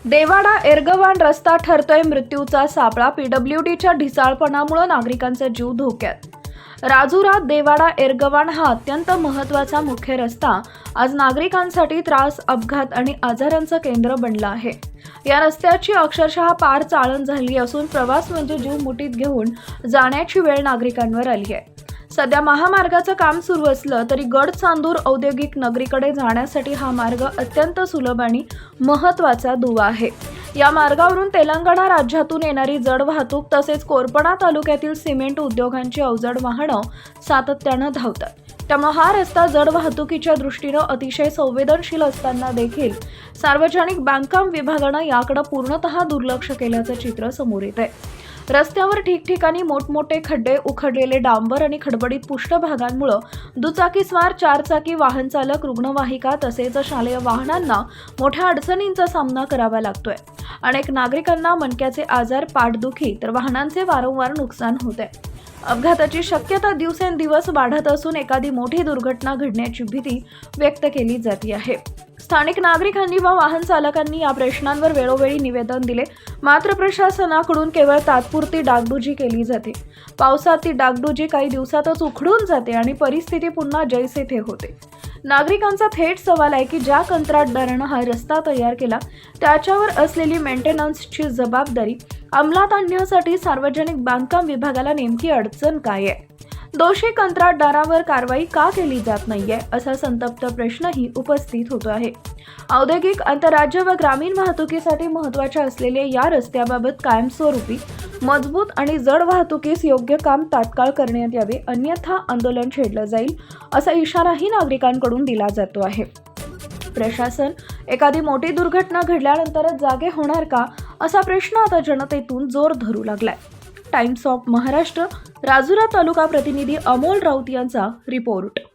देवाडा एरगवाण रस्ता ठरतोय मृत्यूचा सापळा. पीडब्ल्यूडीच्या ढिसाळपणामुळे नागरिकांचा जीव धोक्यात. राजुरा देवाडा एरगवाण हा अत्यंत महत्त्वाचा मुख्य रस्ता आज नागरिकांसाठी त्रास, अपघात आणि आजारांचं केंद्र बनला आहे. या रस्त्याची अक्षरशः पार चाळण झाली असून प्रवास म्हणजे जीव मुठीत घेऊन जाण्याची वेळ नागरिकांवर आली आहे. सध्या महामार्गाचं काम सुरू असलं तरी गडचांदूर औद्योगिक नगरीकडे जाण्यासाठी हा मार्ग अत्यंत सुलभ आणि महत्त्वाचा दुवा आहे. या मार्गावरून तेलंगणा राज्यातून येणारी जड वाहतूक तसेच कोरपणा तालुक्यातील सिमेंट उद्योगांची अवजड वाहनं सातत्यानं धावतात. त्यामुळे हा रस्ता जड वाहतुकीच्या दृष्टीनं अतिशय संवेदनशील असताना देखील सार्वजनिक बांधकाम विभागानं याकडे पूर्णतः दुर्लक्ष केल्याचं चित्र समोर येत आहे. रस्त्यावर ठिकठिकाणी मोठमोठे खड्डे, उखडलेले डांबर आणि खडबडीत पृष्ठभागांमुळे दुचाकीस्वार, चारचाकी वाहन चालक, रुग्णवाहिका तसेच शालेय वाहनांना मोठ्या अडचणींचा सामना करावा लागतोय. अनेक नागरिकांना मणक्याचे आजार, पाठदुखी तर वाहनांचे वारंवार नुकसान होत आहे. अपघाताची शक्यता दिवसेंदिवस वाढत असून एखादी मोठी दुर्घटना घडण्याची भीती व्यक्त केली जाते आहे. स्थानिक नागरिकांनी व वाहन चालकांनी या प्रश्नांवर वेळोवेळी निवेदन दिले, मात्र प्रशासनाकडून केवळ तात्पुरती डागडुजी केली जाते. पावसात ती डागडुजी काही दिवसातच उखडून जाते आणि परिस्थिती पुन्हा जैसे थे होते. नागरिकांचा थेट सवाल आहे की ज्या कंत्राटदारानं हा रस्ता तयार केला त्याच्यावर असलेली मेंटेनन्सची जबाबदारी अंमलात आणण्यासाठी सार्वजनिक बांधकाम विभागाला नेमकी अडचण काय आहे? दोषी कंत्राटदारावर कारवाई का केली जात नाहीये असा संतप्त प्रश्नही उपस्थित होतो आहे. औद्योगिक, आंतरराज्य व ग्रामीण वाहतुकीसाठी महत्त्वाच्या असलेल्या या रस्त्याबाबत कायमस्वरूपी, मजबूत आणि जड वाहतुकीस योग्य काम तात्काळ करण्यात यावे, अन्यथा आंदोलन छेडलं जाईल असा इशाराही नागरिकांकडून दिला जातो आहे. प्रशासन एखादी मोठी दुर्घटना घडल्यानंतरच जागे होणार का असा प्रश्न आता जनतेतून जोर धरू लागलाय. टाइम्स ऑफ महाराष्ट्र, राजुरा तालुका प्रतिनिधी अमोल राऊत यांचा रिपोर्ट.